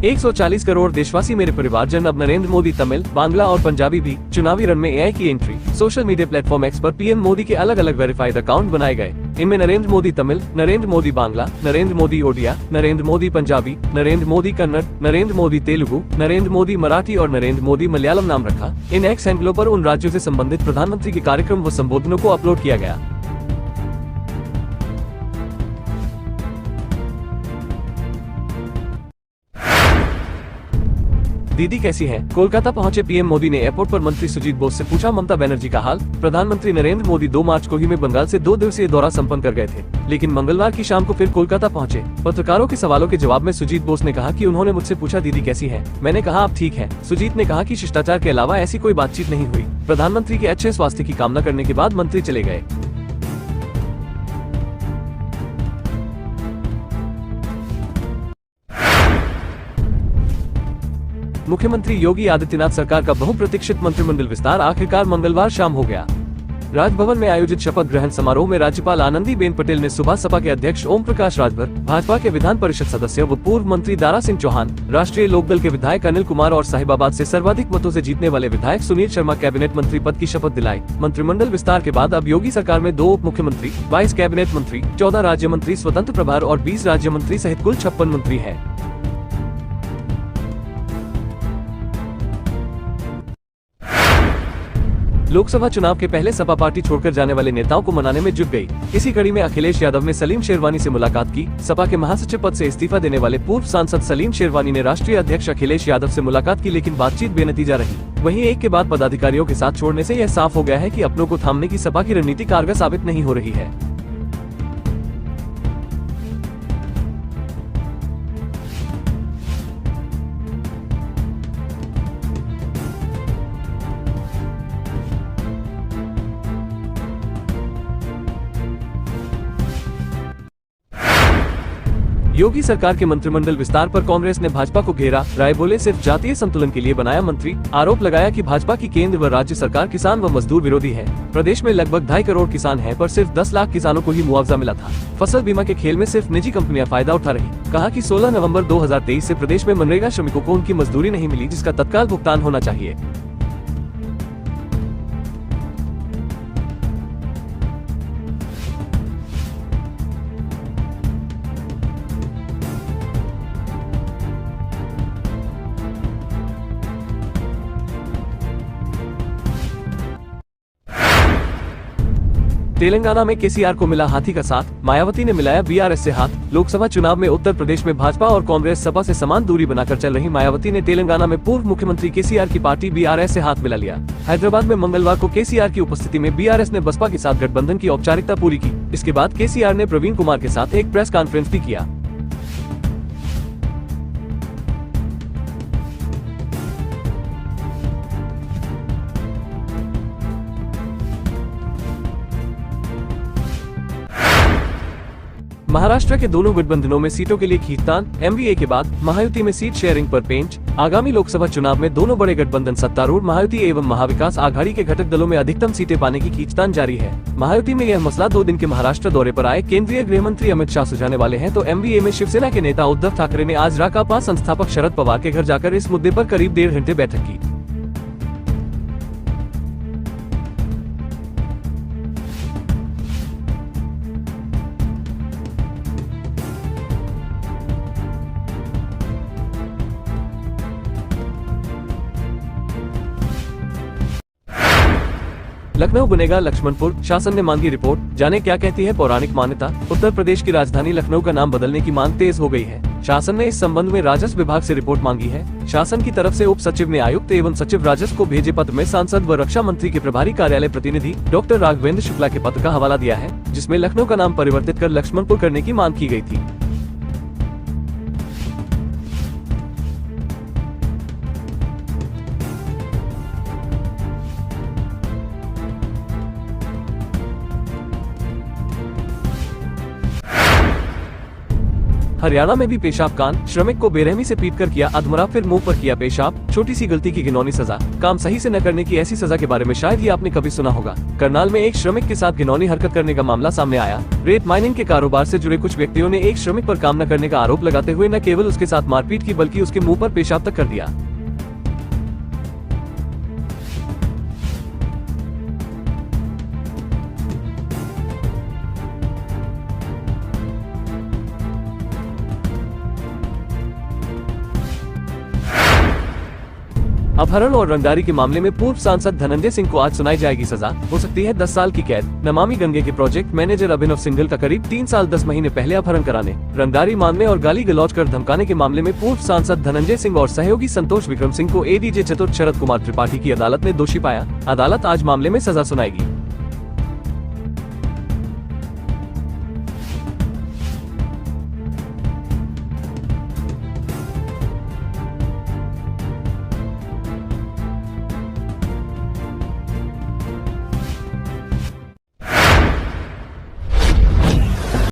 140 करोड़ देशवासी मेरे परिवारजन। अब नरेंद्र मोदी तमिल, बांग्ला और पंजाबी भी चुनावी रण में एआई की entry. Social media platform x पर पीएम मोदी के अलग अलग वेरीफाइड अकाउंट बनाए गए। इनमें नरेंद्र मोदी तमिल, नरेंद्र मोदी बांग्ला, नरेंद्र मोदी ओडिया, नरेंद्र मोदी पंजाबी, नरेंद्र मोदी कन्नड़, नरेंद्र मोदी तेलुगु, नरेंद्र मोदी मराठी और नरेंद्र मोदी मलयालम नाम रखा। इन एक्स हैंडलों पर उन राज्यों से संबंधित प्रधानमंत्री के कार्यक्रम व संबोधनों को अपलोड किया गया। दीदी कैसी हैं? कोलकाता पहुंचे पीएम मोदी ने एयरपोर्ट पर मंत्री सुजीत बोस से पूछा ममता बनर्जी का हाल। प्रधानमंत्री नरेंद्र मोदी 2 मार्च को ही में बंगाल से 2 दिवसीय दौरा संपन्न कर गए थे, लेकिन मंगलवार की शाम को फिर कोलकाता पहुंचे। पत्रकारों के सवालों के जवाब में सुजीत बोस ने कहा कि उन्होंने मुझसे पूछा दीदी कैसी हैं? मैंने कहा आप ठीक हैं। सुजीत ने कहा कि शिष्टाचार के अलावा ऐसी कोई बातचीत नहीं हुई। प्रधानमंत्री के अच्छे स्वास्थ्य की कामना करने के बाद मंत्री चले गए। मुख्यमंत्री योगी आदित्यनाथ सरकार का बहुप्रतीक्षित मंत्रिमंडल विस्तार आखिरकार मंगलवार शाम हो गया। राजभवन में आयोजित शपथ ग्रहण समारोह में राज्यपाल आनंदीबेन पटेल ने सुबह सपा के अध्यक्ष ओम प्रकाश राजभर, भाजपा के विधान परिषद सदस्य व पूर्व मंत्री दारा सिंह चौहान, राष्ट्रीय लोकदल के विधायक अनिल कुमार और साहिबाबाद से सर्वाधिक मतों से जीतने वाले विधायक सुनील शर्मा कैबिनेट मंत्री पद की शपथ दिलाई। मंत्रिमंडल विस्तार के बाद अब योगी सरकार में 2 उप मुख्यमंत्री, 22 कैबिनेट मंत्री, 14 राज्य मंत्री स्वतंत्र प्रभार और 20 राज्य मंत्री सहित कुल 56 मंत्री है। लोकसभा चुनाव के पहले सपा पार्टी छोड़कर जाने वाले नेताओं को मनाने में जुट गई। इसी कड़ी में अखिलेश यादव ने सलीम शेरवानी से मुलाकात की। सपा के महासचिव पद से इस्तीफा देने वाले पूर्व सांसद सलीम शेरवानी ने राष्ट्रीय अध्यक्ष अखिलेश यादव से मुलाकात की, लेकिन बातचीत बेनतीजा रही। वहीं एक के बाद पदाधिकारियों के साथ छोड़ने से यह साफ हो गया है कि अपनों को थामने की सपा की रणनीति कारगर साबित नहीं हो रही है। योगी सरकार के मंत्रिमंडल विस्तार पर कांग्रेस ने भाजपा को घेरा। राय बोले सिर्फ जातीय संतुलन के लिए बनाया मंत्री। आरोप लगाया कि भाजपा की केंद्र व राज्य सरकार किसान व मजदूर विरोधी है। प्रदेश में लगभग 2.5 करोड़ किसान हैं, पर सिर्फ 10 लाख किसानों को ही मुआवजा मिला था। फसल बीमा के खेल में सिर्फ निजी कंपनियां फायदा उठा रही। कहा कि 16 नवंबर 2023 से प्रदेश में मनरेगा श्रमिकों को उनकी मजदूरी नहीं मिली, जिसका तत्काल भुगतान होना चाहिए। तेलंगाना में केसीआर को मिला हाथी का साथ, मायावती ने मिलाया बीआरएस से हाथ। लोकसभा चुनाव में उत्तर प्रदेश में भाजपा और कांग्रेस सपा से समान दूरी बनाकर चल रही मायावती ने तेलंगाना में पूर्व मुख्यमंत्री केसीआर की पार्टी बीआरएस से हाथ मिला लिया। हैदराबाद में मंगलवार को केसीआर की उपस्थिति में बीआरएस ने बसपा के साथ गठबंधन की औपचारिकता पूरी की। इसके बाद केसीआर ने प्रवीण कुमार के साथ एक प्रेस कॉन्फ्रेंस भी किया। महाराष्ट्र के दोनों गठबंधनों में सीटों के लिए खींचतान। एमवीए के बाद महायुति में सीट शेयरिंग पर पेंच। आगामी लोकसभा चुनाव में दोनों बड़े गठबंधन सत्तारूढ़ महायुति एवं महाविकास आघाड़ी के घटक दलों में अधिकतम सीटें पाने की खींचतान जारी है। महायुति में यह मसला 2 दिन के महाराष्ट्र दौरे पर आए केंद्रीय गृह मंत्री अमित शाह सुलझाने वाले हैं, तो एमवीए में शिवसेना के नेता उद्धव ठाकरे ने आज राकांपा संस्थापक शरद पवार के घर जाकर इस मुद्दे पर करीब 1.5 घंटे बैठक की। लखनऊ बनेगा लक्ष्मणपुर, शासन ने मांगी रिपोर्ट। जाने क्या कहती है पौराणिक मान्यता। उत्तर प्रदेश की राजधानी लखनऊ का नाम बदलने की मांग तेज हो गई है। शासन ने इस संबंध में राजस्व विभाग से रिपोर्ट मांगी है। शासन की तरफ से उप सचिव ने आयुक्त एवं सचिव राजस्व को भेजे पत्र में सांसद व रक्षा मंत्री के प्रभारी कार्यालय प्रतिनिधि डॉक्टर राघवेंद्र शुक्ला के पत्र का हवाला दिया है, जिसमें लखनऊ का नाम परिवर्तित कर लक्ष्मणपुर करने की मांग की गई थी। हरियाणा में भी पेशाब कांड, श्रमिक को बेरहमी से पीटकर किया अधमरा, फिर मुंह पर किया पेशाब, छोटी सी गलती की घिनौनी सजा। काम सही से न करने की ऐसी सजा के बारे में शायद ही आपने कभी सुना होगा। करनाल में एक श्रमिक के साथ घिनौनी हरकत करने का मामला सामने आया। रेत माइनिंग के कारोबार से जुड़े कुछ व्यक्तियों ने एक श्रमिक पर काम न करने का आरोप लगाते हुए न केवल उसके साथ मारपीट की बल्कि उसके मुंह पर पेशाब तक कर दिया। अपहरण और रंगदारी के मामले में पूर्व सांसद धनंजय सिंह को आज सुनाई जाएगी सजा। हो सकती है 10 साल की कैद। नमामि गंगे के प्रोजेक्ट मैनेजर अभिनव सिंघल का करीब 3 साल 10 महीने पहले अपहरण कराने, रंगदारी मांगने और गाली गलौज कर धमकाने के मामले में पूर्व सांसद धनंजय सिंह और सहयोगी संतोष विक्रम सिंह को एडीजे चतुर्थ शरद कुमार त्रिपाठी की अदालत ने दोषी पाया। अदालत आज मामले में सजा सुनाएगी।